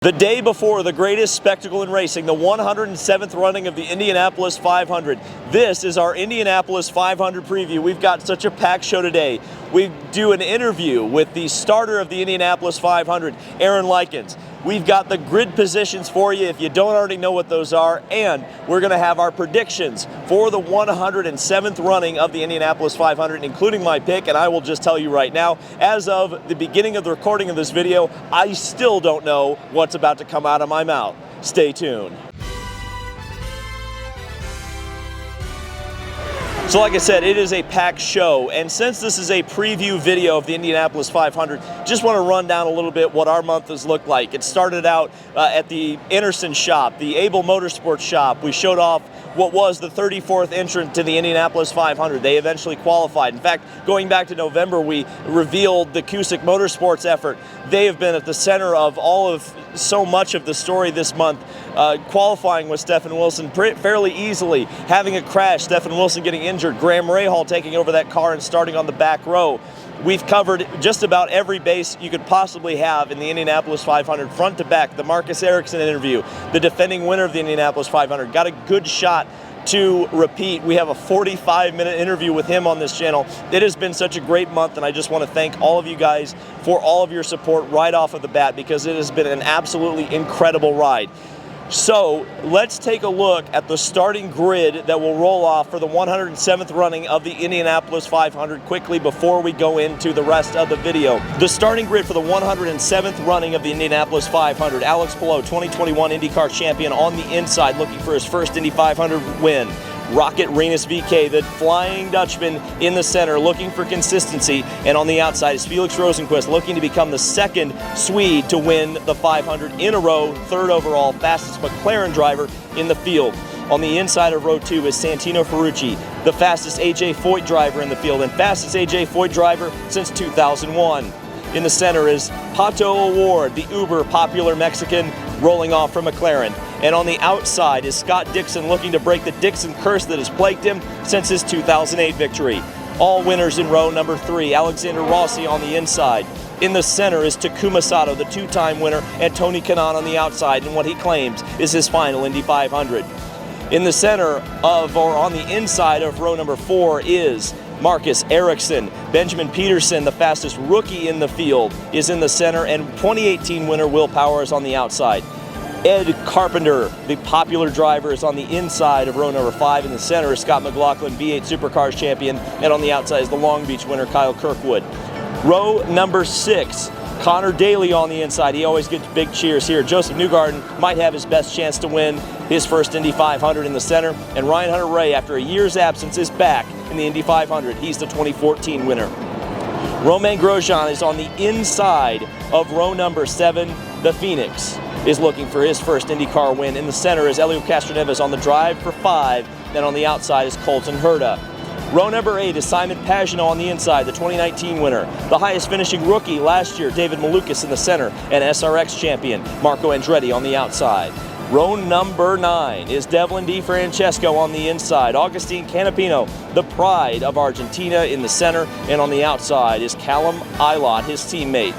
The day before the greatest spectacle in racing, the 107th running of the Indianapolis 500. This is our Indianapolis 500 preview. We've got such a packed show today. We do an interview with the starter of the Indianapolis 500, Aaron Likens. We've got the grid positions for you if you don't already know what those are, and we're going to have our predictions for the 107th running of the Indianapolis 500, including my pick. And I will just tell you right now, as of the beginning of the recording of this video, I still don't know what's about to come out of my mouth. Stay tuned. So like I said, it is a packed show, and since this is a preview video of the Indianapolis 500, just want to run down a little bit what our month has looked like. It started out at the Anderson shop, the Able Motorsports shop. We showed off what was the 34th entrant to the Indianapolis 500. They eventually qualified. In fact, going back to November, we revealed the Cusick Motorsports effort. They have been at the center of so much of the story this month. Qualifying with Stephen Wilson fairly easily, having a crash, Stephen Wilson getting injured, Graham Rahal taking over that car and starting on the back row. We've covered just about every base you could possibly have in the Indianapolis 500, front to back. The Marcus Ericsson interview, the defending winner of the Indianapolis 500, got a good shot to repeat. We have a 45-minute interview with him on this channel. It has been such a great month, and I just want to thank all of you guys for all of your support right off of the bat, because it has been an absolutely incredible ride. So let's take a look at the starting grid that will roll off for the 107th running of the Indianapolis 500 quickly before we go into the rest of the video. The starting grid for the 107th running of the Indianapolis 500. Alex Palou, 2021 IndyCar champion, on the inside looking for his first Indy 500 win. Rocket Renus VK, the Flying Dutchman, in the center, looking for consistency. And on the outside is Felix Rosenqvist, looking to become the second Swede to win the 500 in a row, third overall, fastest McLaren driver in the field. On the inside of row 2 is Santino Ferrucci, the fastest AJ Foyt driver in the field, and fastest AJ Foyt driver since 2001. In the center is Pato O'Ward, the uber popular Mexican, rolling off from McLaren. And on the outside is Scott Dixon, looking to break the Dixon curse that has plagued him since his 2008 victory. All winners in row number 3. Alexander Rossi on the inside. In the center is Takuma Sato, the two-time winner, and Tony Kanaan on the outside, and what he claims is his final Indy 500. In the center of, or on the inside of row number 4 is Marcus Ericsson. Benjamin Peterson, the fastest rookie in the field, is in the center, and 2018 winner Will Power is on the outside. Ed Carpenter, the popular driver, is on the inside of row number 5. In the center is Scott McLaughlin, V8 Supercars champion, and on the outside is the Long Beach winner Kyle Kirkwood. Row number 6, Connor Daly on the inside. He always gets big cheers here. Joseph Newgarden might have his best chance to win his first Indy 500 in the center. And Ryan Hunter-Reay, after a year's absence, is back in the Indy 500. He's the 2014 winner. Romain Grosjean is on the inside of row number 7. The Phoenix is looking for his first IndyCar win. In the center is Helio Castroneves on the drive for 5. Then on the outside is Colton Herta. Row number 8 is Simon Pagenaud on the inside, the 2019 winner. The highest finishing rookie last year, David Malukas, in the center, and SRX champion Marco Andretti on the outside. Row number 9 is Devlin DeFrancesco on the inside. Agustin Canapino, the pride of Argentina, in the center, and on the outside is Callum Ilott, his teammate.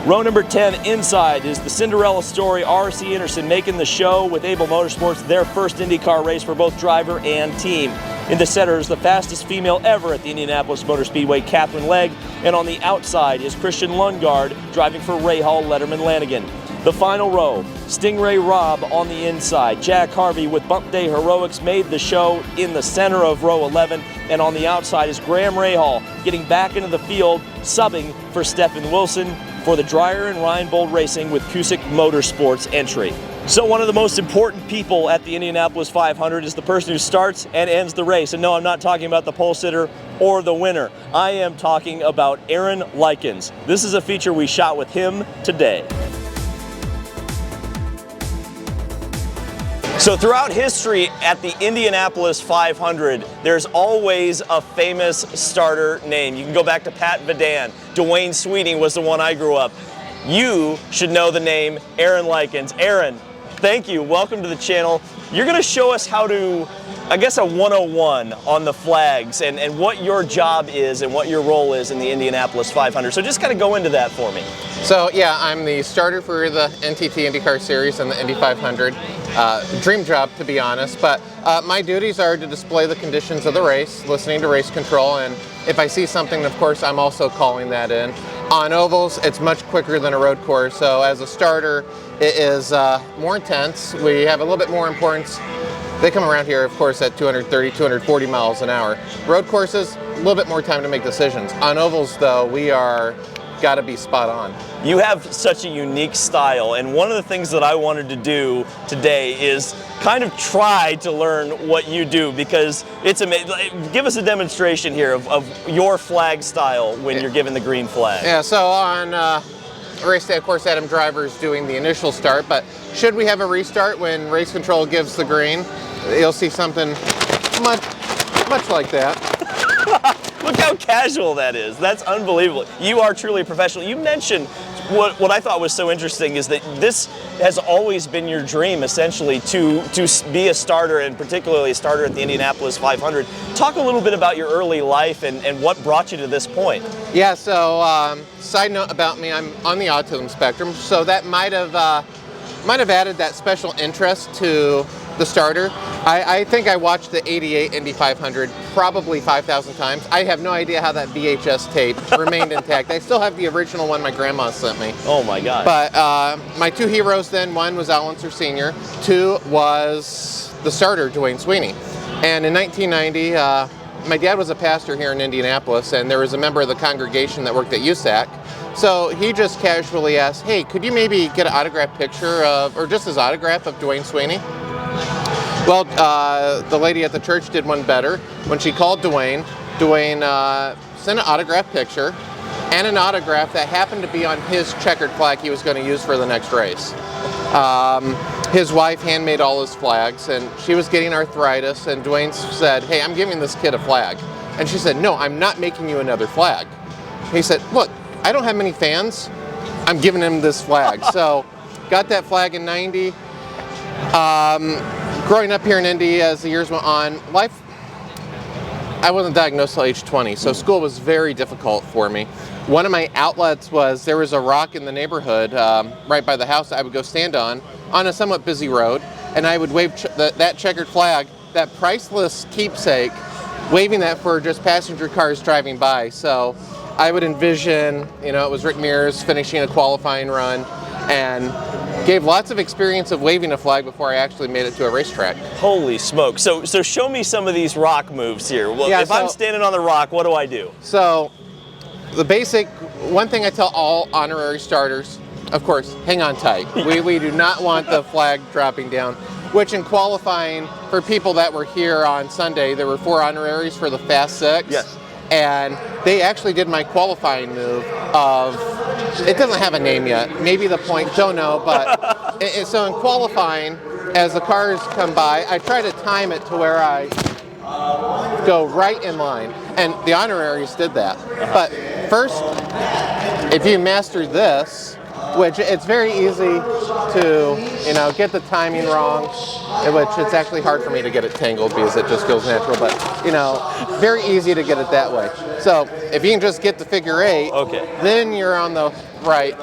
Row number 10 inside is the Cinderella story, R.C. Anderson, making the show with Able Motorsports, their first IndyCar race for both driver and team. In the center is the fastest female ever at the Indianapolis Motor Speedway, Catherine Legg, and on the outside is Christian Lundgaard driving for Rahal Letterman Lanigan. The final row, Stingray Robb on the inside. Jack Harvey with Bump Day Heroics made the show in the center of row 11, and on the outside is Graham Rahal getting back into the field, subbing for Stephen Wilson for the Dreyer and Reinbold Racing with Cusick Motorsports entry. So one of the most important people at the Indianapolis 500 is the person who starts and ends the race. And no, I'm not talking about the pole sitter or the winner. I am talking about Aaron Likens. This is a feature we shot with him today. So throughout history at the Indianapolis 500, there's always a famous starter name. You can go back to Pat Vidan. Dwayne Sweeting was the one I grew up. You should know the name Aaron Likens. Aaron, thank you. Welcome to the channel. You're going to show us how to I guess a 101 on the flags and what your job is and what your role is in the Indianapolis 500. So just kind of go into that for me. So yeah, I'm the starter for the NTT IndyCar Series and the Indy 500. Dream job, to be honest, but my duties are to display the conditions of the race, listening to race control, and if I see something, of course, I'm also calling that in. On ovals, it's much quicker than a road course, so as a starter, it is more intense. We have a little bit more importance. They come around here, of course, at 230, 240 miles an hour. Road courses, a little bit more time to make decisions. On ovals, though, we are got to be spot on. You have such a unique style, and one of the things that I wanted to do today is kind of try to learn what you do, because it's amazing. Give us a demonstration here of your flag style when you're given the green flag. Yeah, so on race day, of course, Adam Driver's doing the initial start, but should we have a restart when race control gives the green, you'll see something much like that. Look how casual that is. That's unbelievable. You are truly a professional. You mentioned what I thought was so interesting is that this has always been your dream, essentially, to be a starter, and particularly a starter at the Indianapolis 500. Talk a little bit about your early life and what brought you to this point. Yeah, so side note about me, I'm on the autism spectrum, so that might have added that special interest to the starter. I think I watched the '88 Indy 500 probably 5,000 times. I have no idea how that VHS tape remained intact. I still have the original one my grandma sent me. Oh my God. But my two heroes then, one was Al Unser Sr., two was the starter, Dwayne Sweeney. And in 1990, my dad was a pastor here in Indianapolis, and there was a member of the congregation that worked at USAC. So he just casually asked, hey, could you maybe get an autographed picture of, or just his autograph of Dwayne Sweeney? Well, the lady at the church did one better. When she called Dwayne sent an autographed picture and an autograph that happened to be on his checkered flag he was going to use for the next race. His wife handmade all his flags, and she was getting arthritis, and Dwayne said, hey, I'm giving this kid a flag. And she said, no, I'm not making you another flag. He said, look, I don't have many fans. I'm giving him this flag. So got that flag in '90. Growing up here in Indy, as the years went on, I wasn't diagnosed till age 20, so school was very difficult for me. One of my outlets was there was a rock in the neighborhood right by the house that I would go stand on a somewhat busy road, and I would wave that checkered flag, that priceless keepsake, waving that for just passenger cars driving by. So I would envision, it was Rick Mears finishing a qualifying run, and gave lots of experience of waving a flag before I actually made it to a racetrack. Holy smoke. So show me some of these rock moves here. Well, yeah, if I'm standing on the rock, what do I do? So the basic, one thing I tell all honorary starters, of course, hang on tight. We do not want the flag dropping down, which in qualifying, for people that were here on Sunday, there were 4 honoraries for the Fast Six. Yes. And they actually did my qualifying move of, it doesn't have a name yet, maybe the point, don't know, but so in qualifying, as the cars come by, I try to time it to where I go right in line, and the honoraries did that. But first, if you master this, which it's very easy to, get the timing wrong, which it's actually hard for me to get it tangled because it just feels natural, but, very easy to get it that way. So if you can just get the figure 8, okay, then you're on the right.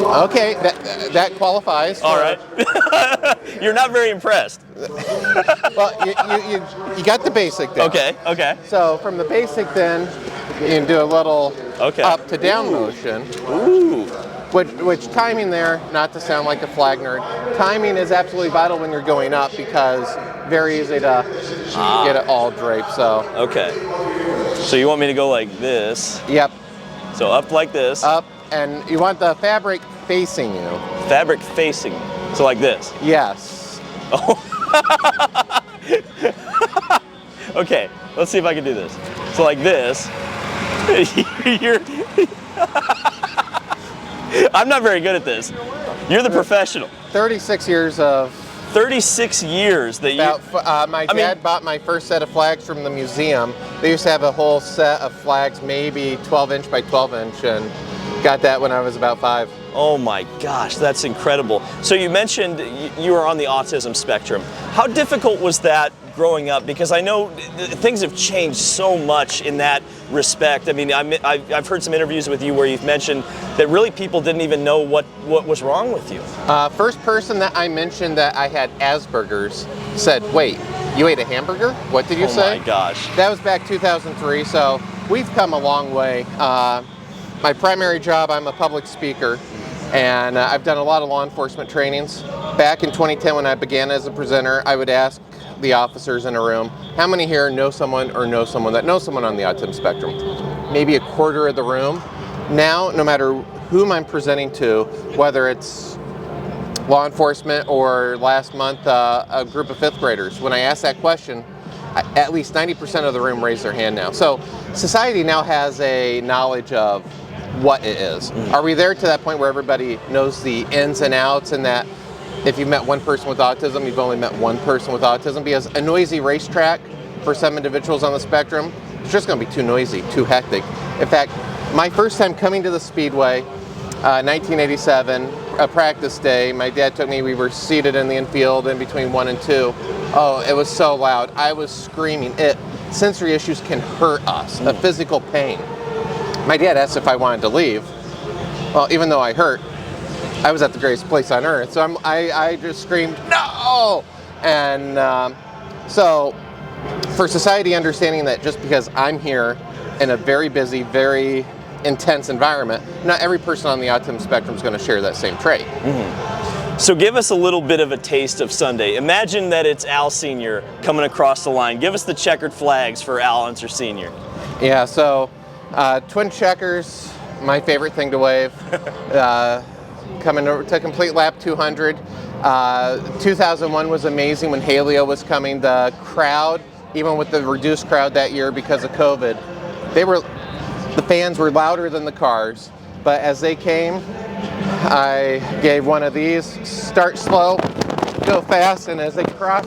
Okay, that qualifies. All right. You're not very impressed. Well, you got the basic then. Okay. So from the basic then, you can do a little up to down motion. Ooh. Which timing there, not to sound like a flag nerd, timing is absolutely vital when you're going up because very easy to get it all draped. So. Okay. So you want me to go like this? Yep. So up like this. Up, and you want the fabric facing you. Fabric facing. So like this. Yes. Oh. Okay. Let's see if I can do this. So like this. I'm not very good at this. You're the professional. 36 years of... 36 years that my dad bought my first set of flags from the museum. They used to have a whole set of flags, maybe 12 inch by 12 inch, and got that when I was about 5. Oh my gosh, that's incredible. So you mentioned you were on the autism spectrum. How difficult was that growing up? Because I know things have changed so much in that respect. I mean, I've heard some interviews with you where you've mentioned that really people didn't even know what was wrong with you. First person that I mentioned that I had Asperger's said, "Wait, you ate a hamburger? What did you say?" Oh my gosh. That was back 2003, so we've come a long way. My primary job, I'm a public speaker, and I've done a lot of law enforcement trainings. Back in 2010 when I began as a presenter, I would ask the officers in a room, how many here know someone or know someone that knows someone on the autism spectrum? Maybe a quarter of the room. Now, no matter whom I'm presenting to, whether it's law enforcement or last month a group of 5th graders, when I ask that question, at least 90% of the room raise their hand now. So society now has a knowledge of what it is. Are we there to that point where everybody knows the ins and outs, and that if you've met one person with autism, you've only met one person with autism? Because a noisy racetrack for some individuals on the spectrum, it's just going to be too noisy, too hectic. In fact, my first time coming to the Speedway, 1987, a practice day, my dad took me, we were seated in the infield in between 1 and 2. Oh, it was so loud. I was screaming. Sensory issues can hurt us, a physical pain. My dad asked if I wanted to leave. Well, even though I hurt, I was at the greatest place on earth. So I just screamed, no! And so for society understanding that just because I'm here in a very busy, very intense environment, not every person on the autism spectrum is going to share that same trait. So give us a little bit of a taste of Sunday. Imagine that it's Al Sr. coming across the line. Give us the checkered flags for Al Unser Sr. Yeah, so twin checkers, my favorite thing to wave. Coming over to complete lap 200. 2001 was amazing when Haleo was coming. The crowd, even with the reduced crowd that year because of COVID, the fans were louder than the cars. But as they came, I gave one of these, start slow, go fast, and as they cross,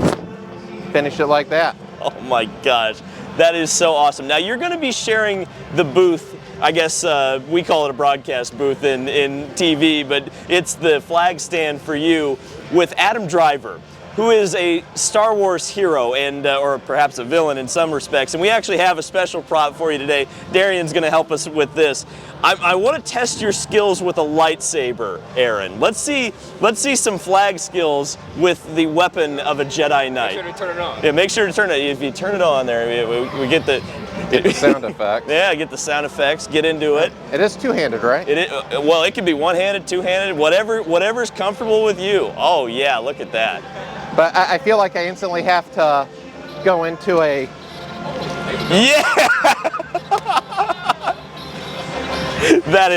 finish it like that. Oh my gosh, that is so awesome. Now you're going to be sharing the booth. I guess we call it a broadcast booth in TV, but it's the flag stand for you with Adam Driver, who is a Star Wars hero and or perhaps a villain in some respects. And we actually have a special prop for you today. Darian's going to help us with this. I want to test your skills with a lightsaber, Aaron. Let's see some flag skills with the weapon of a Jedi Knight. Make sure to turn it on. Yeah, make sure to turn it. If you turn it on there, we get the sound effects. Yeah, get the sound effects. Get into it. It is two-handed, right? Well, it can be one-handed, two-handed, whatever's comfortable with you. Oh yeah, look at that. But I feel like I instantly have to go into a... Yeah! That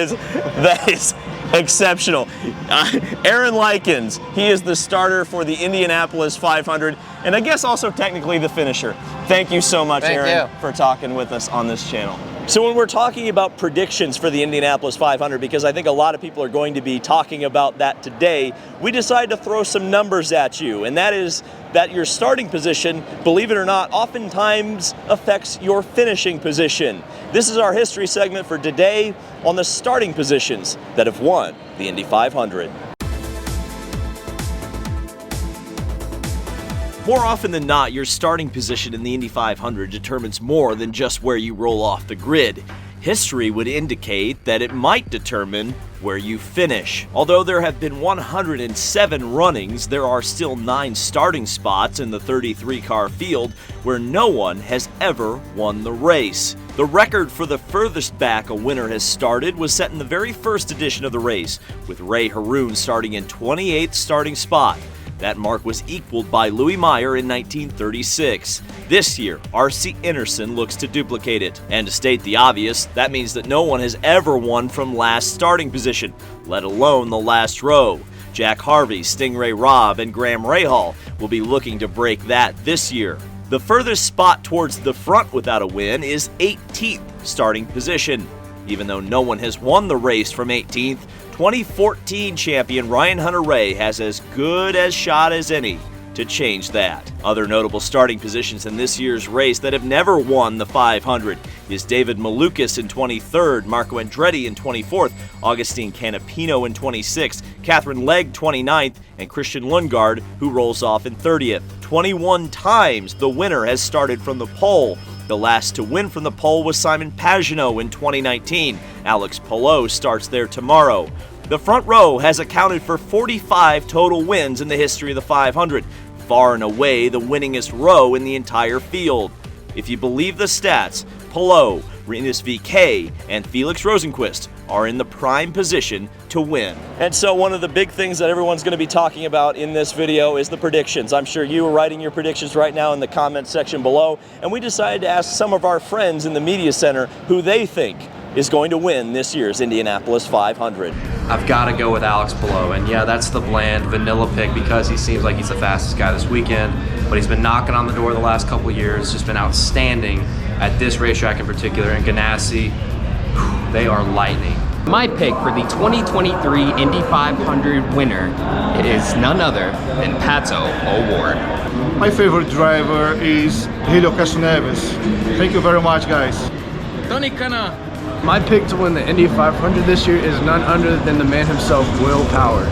is exceptional. Aaron Likens, he is the starter for the Indianapolis 500, and I guess also technically the finisher. Thank you so much, Aaron, for talking with us on this channel. So when we're talking about predictions for the Indianapolis 500, because I think a lot of people are going to be talking about that today, we decided to throw some numbers at you, and that is that your starting position, believe it or not, oftentimes affects your finishing position. This is our history segment for today on the starting positions that have won the Indy 500. More often than not, your starting position in the Indy 500 determines more than just where you roll off the grid. History would indicate that it might determine where you finish. Although there have been 107 runnings, there are still 9 starting spots in the 33-car field where no one has ever won the race. The record for the furthest back a winner has started was set in the very first edition of the race, with Ray Haroon starting in 28th starting spot. That mark was equaled by Louis Meyer in 1936. This year, R.C. Anderson looks to duplicate it. And to state the obvious, that means that no one has ever won from last starting position, let alone the last row. Jack Harvey, Stingray Robb, and Graham Rahal will be looking to break that this year. The furthest spot towards the front without a win is 18th starting position. Even though no one has won the race from 18th, 2014 champion Ryan Hunter-Reay has as good a shot as any to change that. Other notable starting positions in this year's race that have never won the 500 is David Malukas in 23rd, Marco Andretti in 24th, Augustine Canapino in 26th, Catherine Legg 29th, and Christian Lundgaard, who rolls off in 30th. 21 times the winner has started from the pole. The last to win from the pole was Simon Pagenaud in 2019. Alex Palou starts there tomorrow. The front row has accounted for 45 total wins in the history of the 500, far and away the winningest row in the entire field. If you believe the stats, Palou, Rinus VeeKay, and Felix Rosenqvist are in the prime position to win. And so one of the big things that everyone's going to be talking about in this video is the predictions. I'm sure you are writing your predictions right now in the comment section below, and we decided to ask some of our friends in the media center who they think is going to win this year's Indianapolis 500. I've got to go with Alex Palou, and yeah, that's the bland vanilla pick because he seems like he's the fastest guy this weekend, but he's been knocking on the door the last couple of years, just been outstanding at this racetrack in particular, and Ganassi, they are lightning. My pick for the 2023 Indy 500 winner is none other than Pato O'Ward. My favorite driver is Helio Castroneves. Thank you very much, guys. Tony Kana. My pick to win the Indy 500 this year is none other than the man himself, Will Power.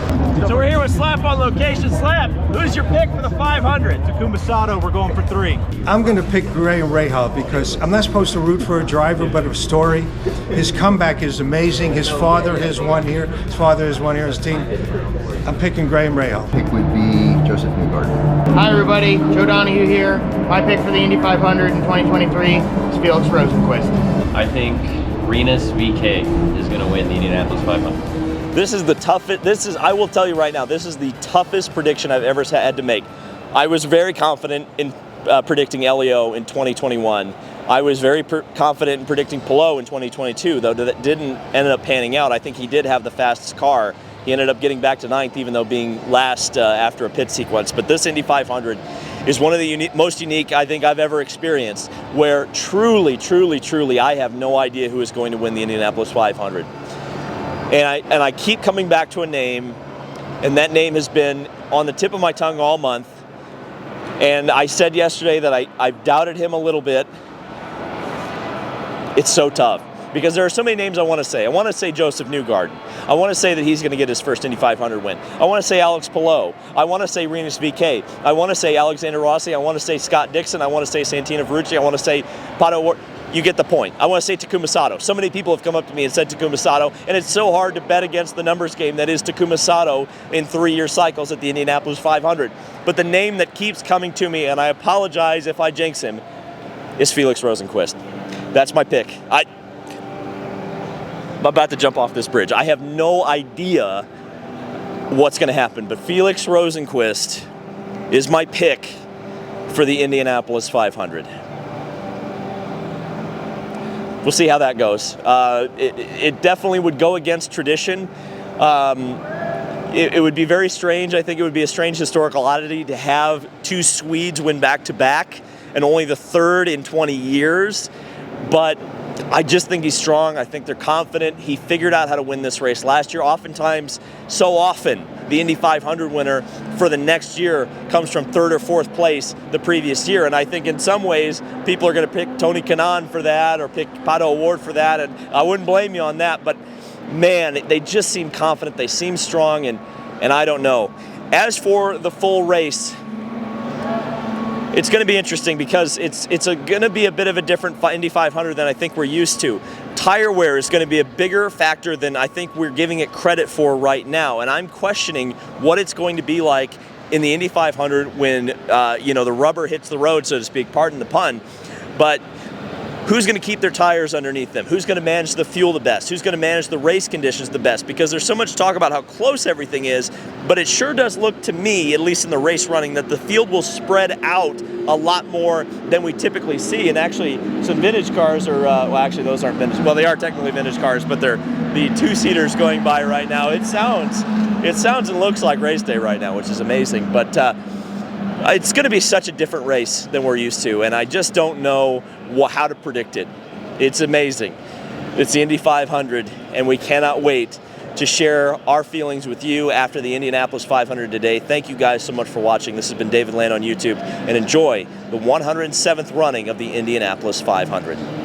So we're here with Slap on location. Slap, who's your pick for the 500? Takuma Sato, we're going for 3. I'm going to pick Graham Rahal because I'm not supposed to root for a driver, but a story. His comeback is amazing. His father has won here. His father has won here as a team. I'm picking Graham Rahal. Pick would be Joseph Newgarden. Hi everybody, Joe Donahue here. My pick for the Indy 500 in 2023 is Felix Rosenqvist. I think Rinus VeeKay is going to win the Indianapolis 500. This is the toughest, I will tell you right now, this is the toughest prediction I've ever had to make. I was very confident in predicting Elio in 2021. I was very confident in predicting Palou in 2022, though that didn't end up panning out. I think he did have the fastest car. He ended up getting back to 9th, even though being last after a pit sequence. But this Indy 500 is one of the most unique I think I've ever experienced, where truly, truly, truly, I have no idea who is going to win the Indianapolis 500. And I keep coming back to a name, and that name has been on the tip of my tongue all month. And I said yesterday that I doubted him a little bit. It's so tough because there are so many names I want to say. I want to say Joseph Newgarden. I want to say that he's going to get his first Indy 500 win. I want to say Alex Palou. I want to say Rinus VeeKay. I want to say Alexander Rossi. I want to say Scott Dixon. I want to say Santino Ferrucci. I want to say Pato O'Ward. You get the point. I want to say Takuma Sato. So many people have come up to me and said Takuma Sato, and it's so hard to bet against the numbers game that is Takuma Sato in 3-year cycles at the Indianapolis 500. But the name that keeps coming to me, and I apologize if I jinx him, is Felix Rosenqvist. That's my pick. I'm about to jump off this bridge. I have no idea what's going to happen, but Felix Rosenqvist is my pick for the Indianapolis 500. We'll see how that goes. It definitely would go against tradition. It would be very strange. I think it would be a strange historical oddity to have 2 Swedes win back-to-back and only the 3rd in 20 years. But I just think he's strong. I think they're confident. He figured out how to win this race last year. Oftentimes, so often, the Indy 500 winner for the next year comes from 3rd or 4th place the previous year. And I think in some ways, people are going to pick Tony Kanaan for that or pick Pato O'Ward for that. And I wouldn't blame you on that. But, man, they just seem confident. They seem strong, and I don't know. As for the full race, it's going to be interesting because it's going to be a bit of a different Indy 500 than I think we're used to. Tire wear is going to be a bigger factor than I think we're giving it credit for right now, and I'm questioning what it's going to be like in the Indy 500 when the rubber hits the road, so to speak. Pardon the pun, but who's going to keep their tires underneath them? Who's going to manage the fuel the best? Who's going to manage the race conditions the best? Because there's so much talk about how close everything is, but it sure does look to me, at least in the race running, that the field will spread out a lot more than we typically see. And actually, some vintage cars are, well, actually, those aren't vintage. Well, they are technically vintage cars, but they're the 2-seaters going by right now. It sounds and looks like race day right now, which is amazing. But it's going to be such a different race than we're used to, and I just don't know how to predict it. It's amazing. It's the Indy 500, and we cannot wait to share our feelings with you after the Indianapolis 500 today. Thank you guys so much for watching. This has been David Land on YouTube, and enjoy the 107th running of the Indianapolis 500.